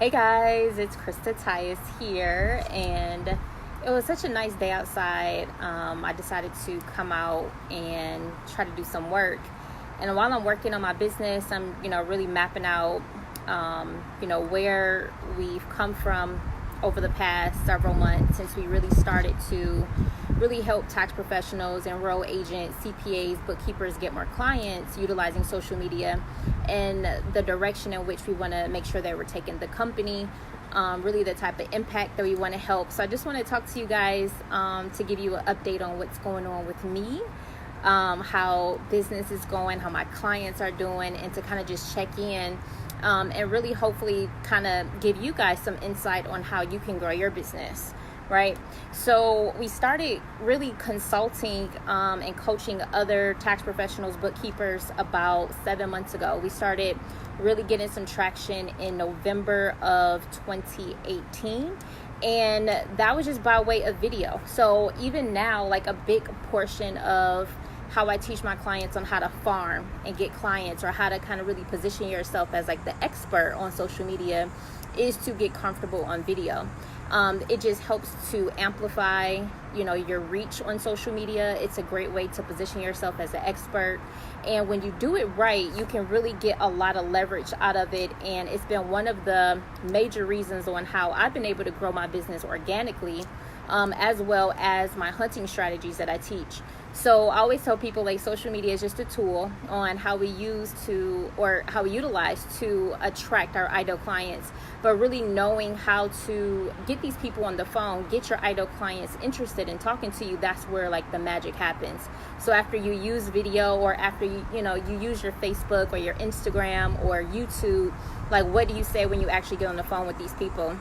Hey guys, it's Crysta here, and it was such a nice day outside. I decided to come out and try to do some work. And while I'm working on my business, I'm really mapping out where we've come from over the past several months since we really started to really help tax professionals, enroll agents, CPAs, bookkeepers get more clients utilizing social media, and the direction in which we want to make sure that we're taking the company, really the type of impact that we want to help. So I just want to talk to you guys to give you an update on what's going on with me, how business is going, how my clients are doing, and to kind of just check in and really hopefully kind of give you guys some insight on how you can grow your business, right? So we started really consulting and coaching other tax professionals, bookkeepers about 7 months ago. We started really getting some traction in November of 2018. And that was just by way of video. So even now, like a big portion of how I teach my clients on how to farm and get clients, or how to kind of really position yourself as like the expert on social media, is to get comfortable on video. It just helps to amplify, your reach on social media. It's a great way to position yourself as an expert. And when you do it right, you can really get a lot of leverage out of it. And it's been one of the major reasons on how I've been able to grow my business organically, as well as my hunting strategies that I teach. So I always tell people, like, social media is just a tool on how we utilize to attract our ideal clients, but really knowing how to get these people on the phone, get your ideal clients interested in talking to you, that's where like the magic happens. So after you use video, or after you use your Facebook or your Instagram or YouTube, like, what do you say when you actually get on the phone with these people?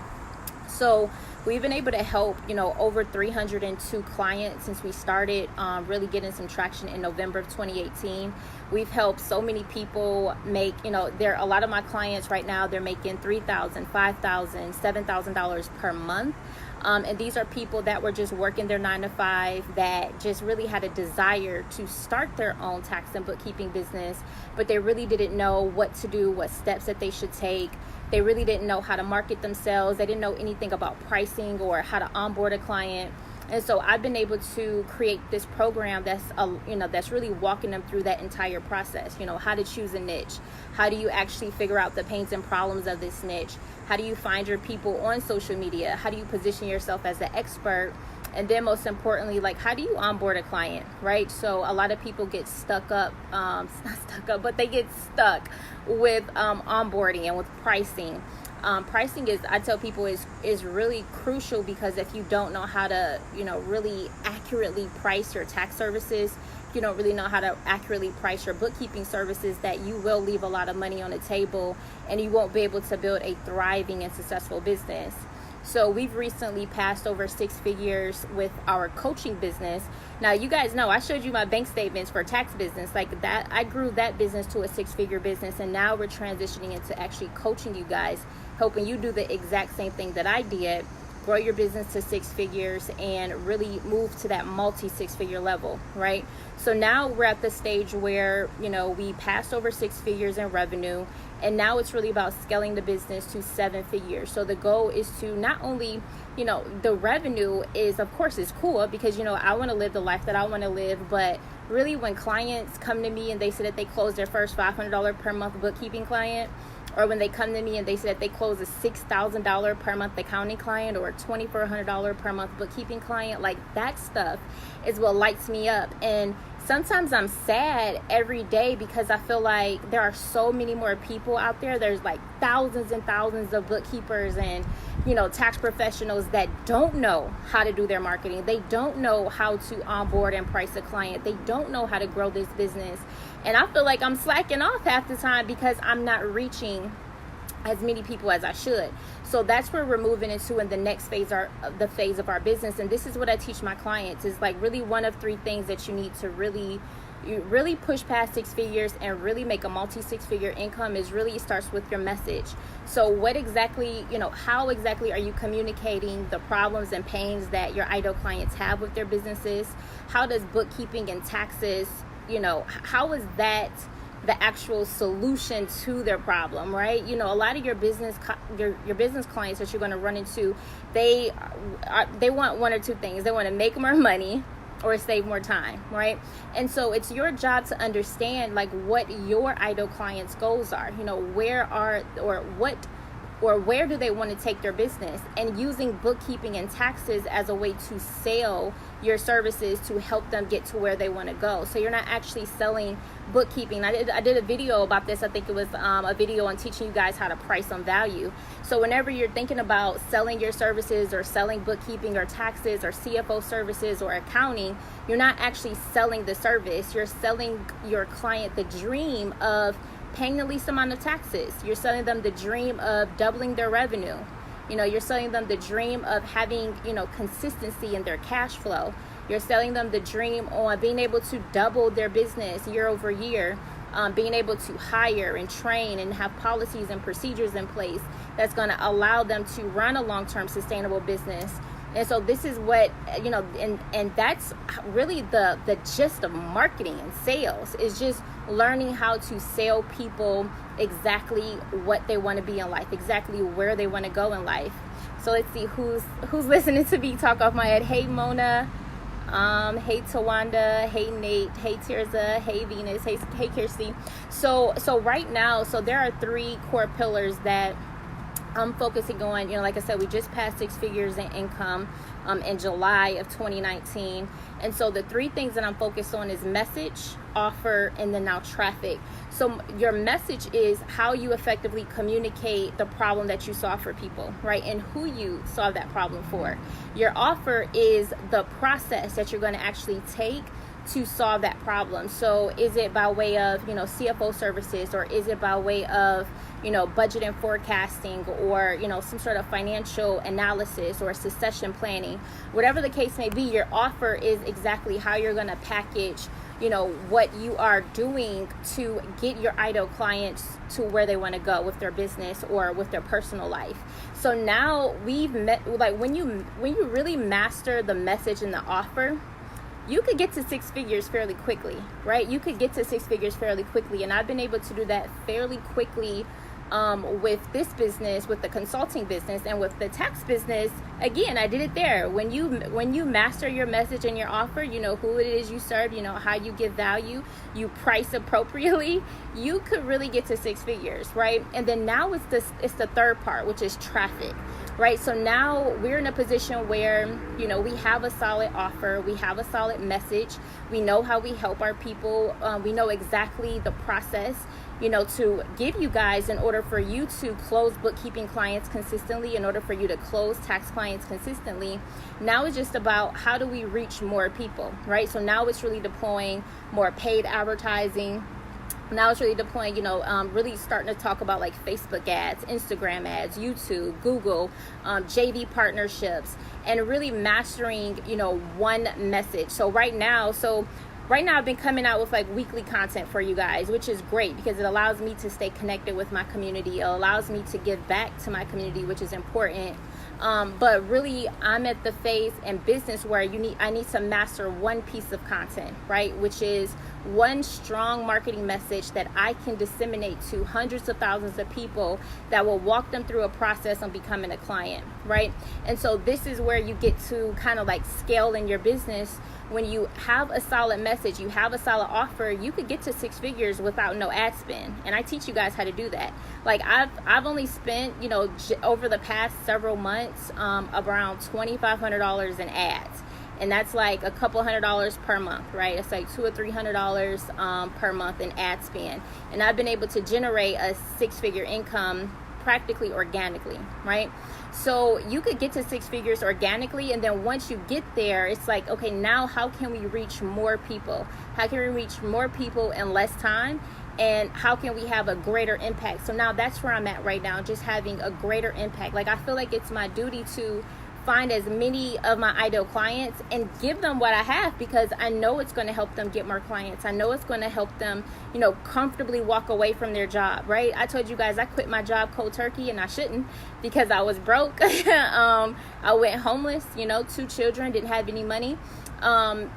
So we've been able to help, over 302 clients since we started really getting some traction in November of 2018. We've helped so many people make, there are a lot of my clients right now, they're making $3,000, $5,000, $7,000 per month. And these are people that were just working their 9 to 5, that just really had a desire to start their own tax and bookkeeping business, but they really didn't know what to do, what steps that they should take. They really didn't know how to market themselves. They didn't know anything about pricing or how to onboard a client. And so I've been able to create this program that's really walking them through that entire process. How to choose a niche. How do you actually figure out the pains and problems of this niche? How do you find your people on social media? How do you position yourself as an expert? And then most importantly, like, how do you onboard a client, right? So a lot of people get they get stuck with onboarding and with pricing. Pricing is, I tell people, is really crucial, because if you don't know how to, really accurately price your tax services, you don't really know how to accurately price your bookkeeping services, that you will leave a lot of money on the table and you won't be able to build a thriving and successful business. So we've recently passed over 6 figures with our coaching business. Now, you guys know I showed you my bank statements for tax business, like that. I grew that business to a 6-figure business, and now we're transitioning into actually coaching you guys, helping you do the exact same thing that I did, grow your business to 6 figures and really move to that multi-6-figure level, right? So now we're at the stage where, we passed over 6 figures in revenue, and now it's really about scaling the business to 7 figures. So the goal is to not only, the revenue is, of course, is cool, because, I want to live the life that I want to live, but really when clients come to me and they say that they close their first $500 per month bookkeeping client, or when they come to me and they say that they close a $6,000 per month accounting client, or a $2,400 per month bookkeeping client, like, that stuff is what lights me up. And sometimes I'm sad every day, because I feel like there are so many more people out there. There's like thousands and thousands of bookkeepers and, tax professionals that don't know how to do their marketing. They don't know how to onboard and price a client. They don't know how to grow this business. And I feel like I'm slacking off half the time because I'm not reaching as many people as I should. So that's where we're moving into in the next phase, the phase of our business. And this is what I teach my clients, is like really one of 3 things that you need to really push past 6 figures and really make a multi-6-figure income. Is really, it starts with your message. So what exactly, how exactly are you communicating the problems and pains that your ideal clients have with their businesses? How does bookkeeping and taxes, how is that the actual solution to their problem, right? You know, a lot of your business your business clients that you're going to run into, they want one or two things. They want to make more money or save more time, right? And so it's your job to understand like what your ideal clients' goals are. You know, where do they want to take their business, and using bookkeeping and taxes as a way to sell your services to help them get to where they want to go. So you're not actually selling bookkeeping. I did a video about this. I think it was a video on teaching you guys how to price on value. So whenever you're thinking about selling your services or selling bookkeeping or taxes or CFO services or accounting, you're not actually selling the service. You're selling your client the dream of paying the least amount of taxes. You're selling them the dream of doubling their revenue. You know, you're selling them the dream of having, you know, consistency in their cash flow. You're selling them the dream on being able to double their business year over year, being able to hire and train and have policies and procedures in place that's going to allow them to run a long-term sustainable business. And so this is what, you know, and that's really the gist of marketing and sales, is just learning how to sell people exactly what they want to be in life, exactly where they want to go in life. So let's see who's listening to me talk off my head. Hey Mona, hey Tawanda, hey Nate, hey Tirza, hey Venus, hey Kirsty. So right now, so there are 3 core pillars that I'm focusing on. You know, like I said, we just passed 6 figures in income in July of 2019. And so the 3 things that I'm focused on is message, offer, and then now traffic. So your message is how you effectively communicate the problem that you solve for people, right? And who you solve that problem for. Your offer is the process that you're going to actually take to solve that problem. So is it by way of, you know, CFO services, or is it by way of, you know, budget and forecasting, or, you know, some sort of financial analysis or succession planning? Whatever the case may be, your offer is exactly how you're going to package, you know, what you are doing to get your ideal clients to where they want to go with their business or with their personal life. So now we've met, like when you really master the message and the offer, you could get to 6 figures fairly quickly, right? You could get to 6 figures fairly quickly. And I've been able to do that fairly quickly with this business, with the consulting business, and with the tax business. Again, I did it there. When you master your message and your offer, you know who it is you serve, you know how you give value, you price appropriately, you could really get to 6 figures, right? And then now it's the third part, which is traffic. Right, so now we're in a position where, you know, we have a solid offer, we have a solid message, we know how we help our people, we know exactly the process, you know, to give you guys in order for you to close bookkeeping clients consistently, in order for you to close tax clients consistently. Now it's just about how do we reach more people, right? So now it's really deploying more paid advertising. Now it's really deploying, you know, really starting to talk about like Facebook ads, Instagram ads, YouTube, Google, JV partnerships, and really mastering, you know, one message. So right now I've been coming out with like weekly content for you guys, which is great because it allows me to stay connected with my community. It allows me to give back to my community, which is important. But really, I'm at the phase in business where I need to master one piece of content, right? Which is one strong marketing message that I can disseminate to hundreds of thousands of people that will walk them through a process on becoming a client, right? And so this is where you get to kind of like scale in your business. When you have a solid message, you have a solid offer, you could get to 6 figures without no ad spend. And I teach you guys how to do that. Like I've only spent, you know, over the past several months, around $2,500 in ads. And that's like a couple $100s per month, right? It's like $200 or $300 per month in ad spend. And I've been able to generate a 6-figure income practically organically, right? So you could get to 6 figures organically, and then once you get there, it's like, okay, now how can we reach more people? How can we reach more people in less time? And how can we have a greater impact? So now that's where I'm at right now, just having a greater impact. Like I feel like it's my duty to find as many of my ideal clients and give them what I have, because I know it's going to help them get more clients. I know it's going to help them, you know, comfortably walk away from their job, right? I told you guys I quit my job cold turkey, and I shouldn't, because I was broke. I went homeless, you know, 2 children, didn't have any money.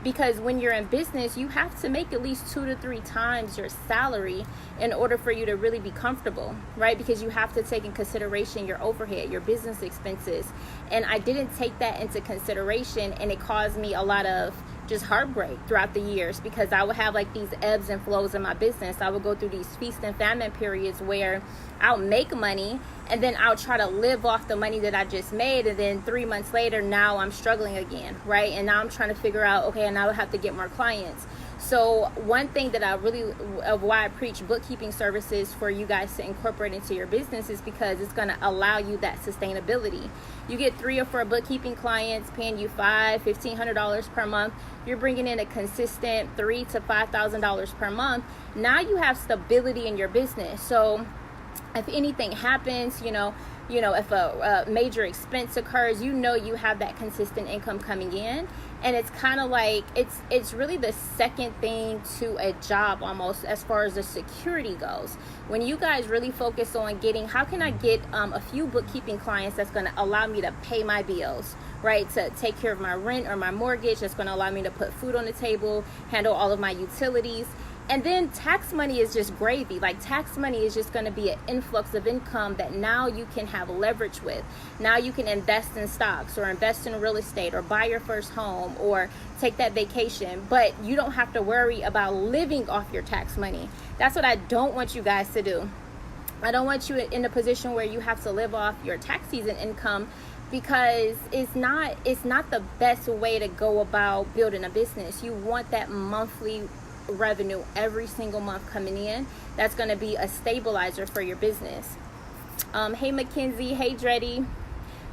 Because when you're in business, you have to make at least 2 to 3 times your salary in order for you to really be comfortable, right? Because you have to take in consideration your overhead, your business expenses. And I didn't take that into consideration, and it caused me a lot of just heartbreak throughout the years, because I would have like these ebbs and flows in my business. I would go through these feast and famine periods where I'll make money and then I'll try to live off the money that I just made, and then 3 months later, now I'm struggling again, right? And now I'm trying to figure out, okay, and now I have to get more clients. So one thing that I really, of why I preach bookkeeping services for you guys to incorporate into your business, is because it's going to allow you that sustainability. You get 3 or 4 bookkeeping clients paying you $1,500 per month. You're bringing in a consistent $3,000 to $5,000 per month. Now you have stability in your business. So if anything happens, if a major expense occurs, you have that consistent income coming in. And it's kind of like, it's really the second thing to a job almost, as far as the security goes. When you guys really focus on how can I get a few bookkeeping clients that's going to allow me to pay my bills, right? To take care of my rent or my mortgage, that's going to allow me to put food on the table, handle all of my utilities. And then tax money is just gravy. Like, tax money is just going to be an influx of income that now you can have leverage with. Now you can invest in stocks, or invest in real estate, or buy your first home, or take that vacation. But you don't have to worry about living off your tax money. That's what I don't want you guys to do. I don't want you in a position where you have to live off your tax season income, because it's not the best way to go about building a business. You want that monthly revenue every single month coming in. That's going to be a stabilizer for your business. Hey Mackenzie, hey Dreddy.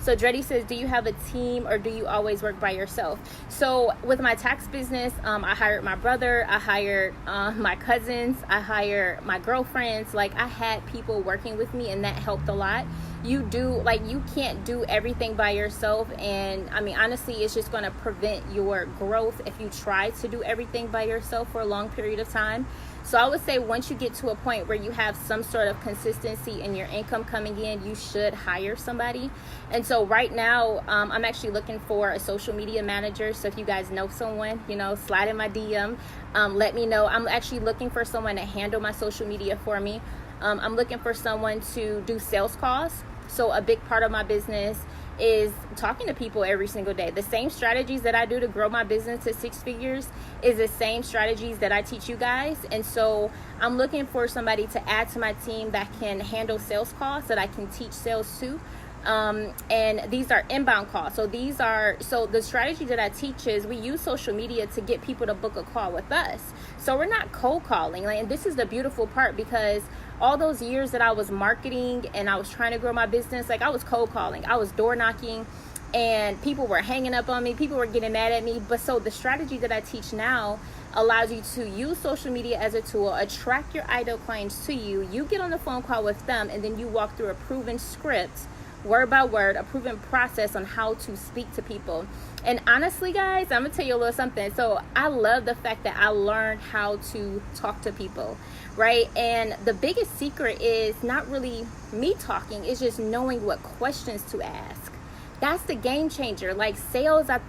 So Dreddy says, do you have a team, or do you always work by yourself? So with my tax business, I hired my brother, I hired my cousins, I hired my girlfriends. Like, I had people working with me, and that helped a lot. You can't do everything by yourself. And I mean, honestly, it's just going to prevent your growth if you try to do everything by yourself for a long period of time. So I would say once you get to a point where you have some sort of consistency in your income coming in, you should hire somebody. And so right now, I'm actually looking for a social media manager. So if you guys know someone, slide in my DM, let me know. I'm actually looking for someone to handle my social media for me. I'm looking for someone to do sales calls. So a big part of my business is talking to people every single day. The same strategies that I do to grow my business to 6 figures is the same strategies that I teach you guys. And so I'm looking for somebody to add to my team that can handle sales calls, that I can teach sales to. And these are inbound calls. So the strategy that I teach is we use social media to get people to book a call with us. So we're not cold calling. And this is the beautiful part, because all those years that I was marketing and I was trying to grow my business, I was cold calling, I was door knocking, and people were hanging up on me, people were getting mad at me. But so the strategy that I teach now allows you to use social media as a tool, attract your ideal clients to you. You get on the phone call with them, and then you walk through a proven script, word by word, a proven process on how to speak to people. And honestly, guys, I'm gonna tell you a little something. So I love the fact that I learned how to talk to people, right? And the biggest secret is not really me talking, it's just knowing what questions to ask. That's the game changer. Like sales, I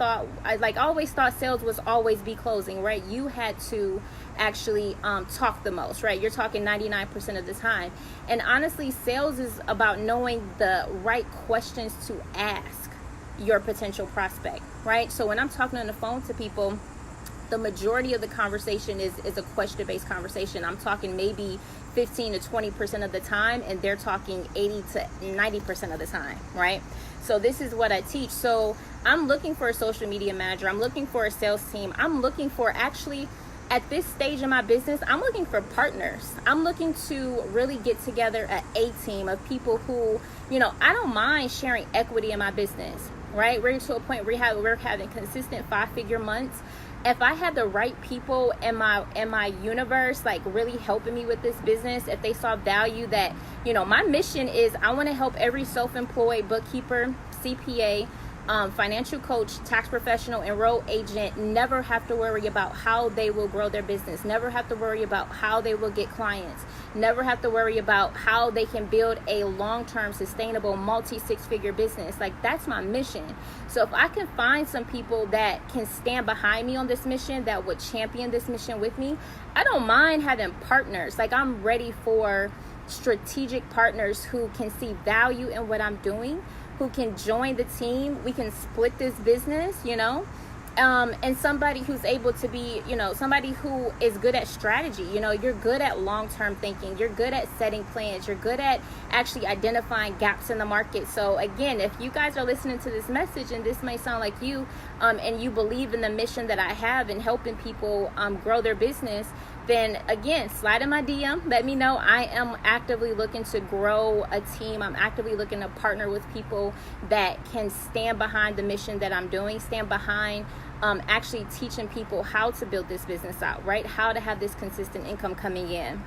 always thought sales was always be closing, right? You had to actually talk the most, right? You're talking 99% of the time. And honestly, sales is about knowing the right questions to ask your potential prospect, right? So when I'm talking on the phone to people, the majority of the conversation is a question-based conversation. I'm talking maybe 15 to 20% of the time, and they're talking 80 to 90% of the time, right? So this is what I teach. So I'm looking for a social media manager. I'm looking for a sales team. I'm looking for, actually, at this stage in my business, I'm looking for partners. I'm looking to really get together an A team of people who, I don't mind sharing equity in my business, right? We're to a point where we're having consistent 5-figure months. If I had the right people in my universe, really helping me with this business, if they saw value that, my mission is I want to help every self-employed bookkeeper, CPA, financial coach, tax professional, enrolled agent never have to worry about how they will grow their business, never have to worry about how they will get clients, never have to worry about how they can build a long-term sustainable multi-six-figure business. Like, that's my mission. So if I can find some people that can stand behind me on this mission, that would champion this mission with me, I don't mind having partners. Like, I'm ready for strategic partners who can see value in what I'm doing, who can join the team. We can split this business, and somebody who's able to be, somebody who is good at strategy. You're good at long-term thinking. You're good at setting plans. You're good at actually identifying gaps in the market. So again, if you guys are listening to this message and this may sound like you, and you believe in the mission that I have in helping people grow their business, then again, slide in my DM. Let me know. I am actively looking to grow a team. I'm actively looking to partner with people that can stand behind the mission that I'm doing, stand behind actually teaching people how to build this business out, right? How to have this consistent income coming in.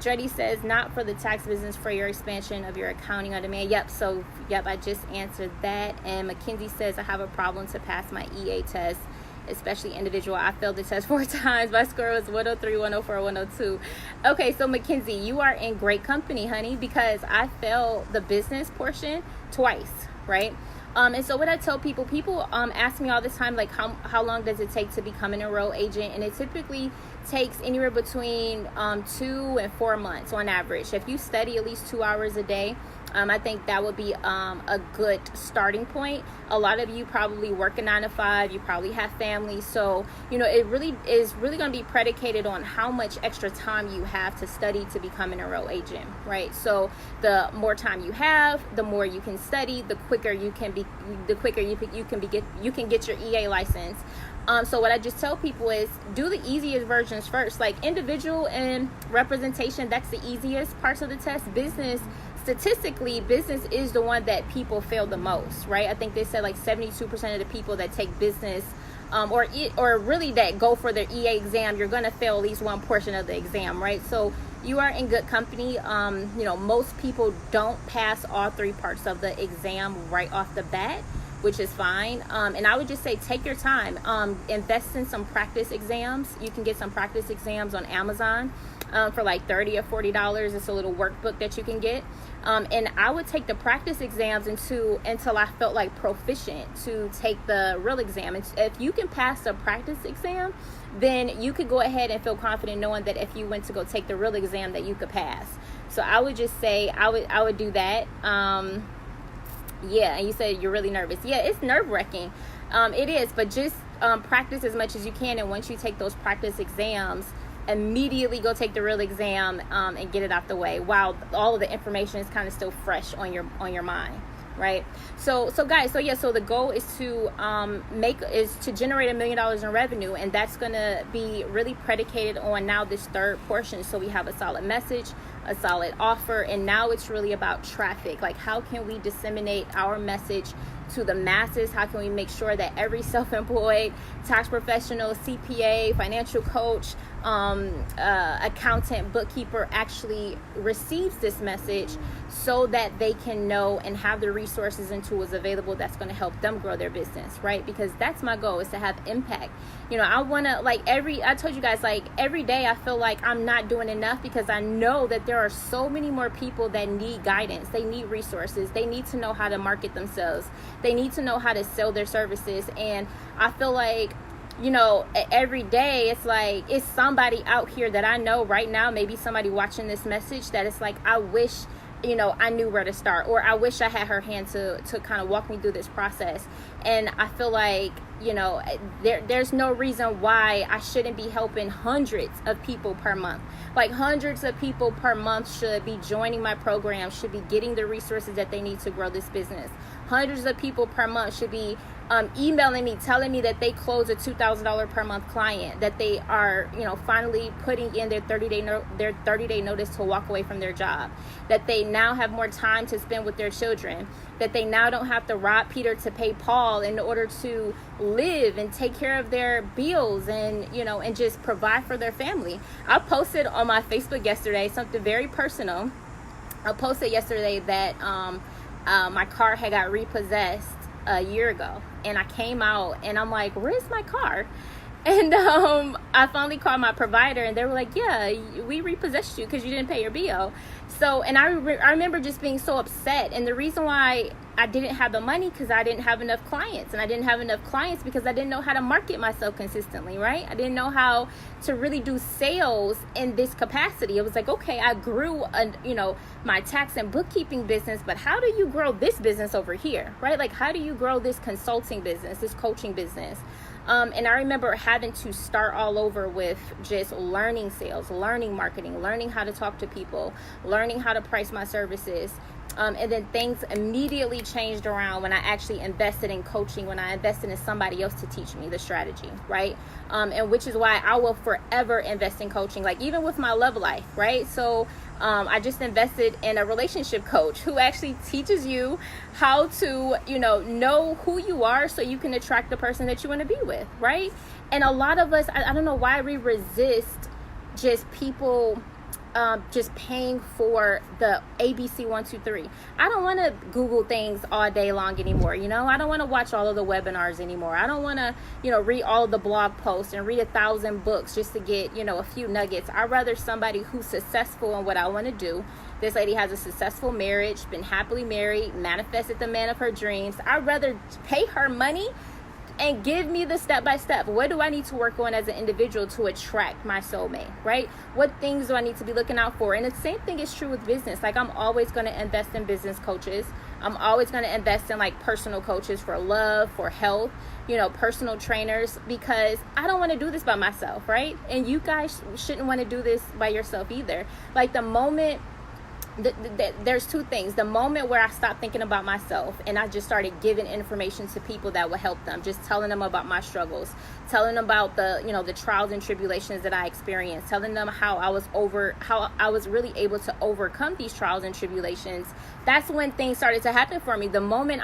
Dreddy says, not for the tax business, for your expansion of your accounting on demand. Yep, I just answered that. And Mackenzie says, I have a problem to pass my EA test, especially individual. I failed the test 4 times. My score was 103, 104, 102. Okay, so Mackenzie, you are in great company, honey, because I failed the business portion twice, right? And so what I tell people ask me all the time, like, how long does it take to become an enrolled agent? And it typically takes anywhere between 2 and 4 months on average. If you study at least 2 hours a day, I think that would be a good starting point. A lot of you probably work a 9 to 5. You probably have families. So, it really is going to be predicated on how much extra time you have to study to become an enrolled agent, right? So the more time you have, the more you can study, the quicker you can get your EA license. So what I just tell people is do the easiest versions first. Like individual and representation, that's the easiest parts of the test. Statistically, business is the one that people fail the most, right? I think they said like 72% of the people that take business or really that go for their EA exam, you're going to fail at least one portion of the exam, right? So you are in good company. Most people don't pass all 3 parts of the exam right off the bat, which is fine. And I would just say take your time. Invest in some practice exams. You can get some practice exams on Amazon for like $30 or $40. It's a little workbook that you can get. And I would take the practice exams until I felt like proficient to take the real exam. And if you can pass the practice exam, then you could go ahead and feel confident knowing that if you went to go take the real exam that you could pass. So I would just say I would do that. Yeah, and you said you're really nervous. Yeah, it's nerve-wracking. It is, but just practice as much as you can. And once you take those practice exams, immediately go take the real exam and get it out the way while all of the information is kind of still fresh on your mind, right? So guys, so the goal is to generate $1 million in revenue, and that's gonna be really predicated on now this third portion. So we have a solid message, a solid offer, and now it's really about traffic. Like, how can we disseminate our message to the masses? How can we make sure that every self-employed, tax professional, CPA, financial coach, accountant, bookkeeper actually receives this message so that they can know and have the resources and tools available that's going to help them grow their business, right? Because that's my goal, is to have impact. I want to, I told you guys, every day I feel like I'm not doing enough because I know that there are so many more people that need guidance. They need resources. They need to know how to market themselves. They need to know how to sell their services. And I feel like, every day it's somebody out here that I know right now, maybe somebody watching this message, that it's like, I wish, I knew where to start, or I wish I had her hand to kind of walk me through this process. And I feel like, there's no reason why I shouldn't be helping hundreds of people per month. Like, hundreds of people per month should be joining my program, should be getting the resources that they need to grow this business. Hundreds of people per month should be emailing me, telling me that they close a $2,000 per month client, that they are, finally putting in their 30-day notice to walk away from their job, that they now have more time to spend with their children, that they now don't have to rob Peter to pay Paul in order to live and take care of their bills and, and just provide for their family. I posted on my Facebook yesterday something very personal. I posted yesterday that my car had got repossessed a year ago, and I came out and I'm like, where's my car? And I finally called my provider, and they were like, yeah, we repossessed you because you didn't pay your bill. So, and I remember just being so upset. And the reason why I didn't have the money, because I didn't have enough clients. And I didn't have enough clients because I didn't know how to market myself consistently, right? I didn't know how to really do sales in this capacity. It was like, okay, I grew, my tax and bookkeeping business, but how do you grow this business over here, right? Like, how do you grow this consulting business, this coaching business? And I remember having to start all over with just learning sales, learning marketing, learning how to talk to people, learning how to price my services. And then things immediately changed around when I actually invested in coaching, when I invested in somebody else to teach me the strategy, right? And which is why I will forever invest in coaching, like even with my love life, right? So I just invested in a relationship coach who actually teaches you how to, know who you are so you can attract the person that you want to be with, right? And a lot of us, I don't know why we resist just people just paying for the ABC 1, 2, 3. I don't want to Google things all day long anymore. I don't want to watch all of the webinars anymore. I don't want to, read all of the blog posts and read 1,000 books just to get, a few nuggets. I'd rather somebody who's successful in what I want to do. This lady has a successful marriage, been happily married, manifested the man of her dreams. I'd rather pay her money and give me the step-by-step. What do I need to work on as an individual to attract my soulmate, right? What things do I need to be looking out for? And the same thing is true with business. Like, I'm always going to invest in business coaches. I'm always going to invest in like personal coaches for love, for health, personal trainers, because I don't want to do this by myself, right? And you guys shouldn't want to do this by yourself either. Like, the moment there's two things. The moment where I stopped thinking about myself and I just started giving information to people that would help them, just telling them about my struggles, telling them about the trials and tribulations that I experienced, telling them how I was really able to overcome these trials and tribulations. That's when things started to happen for me. The moment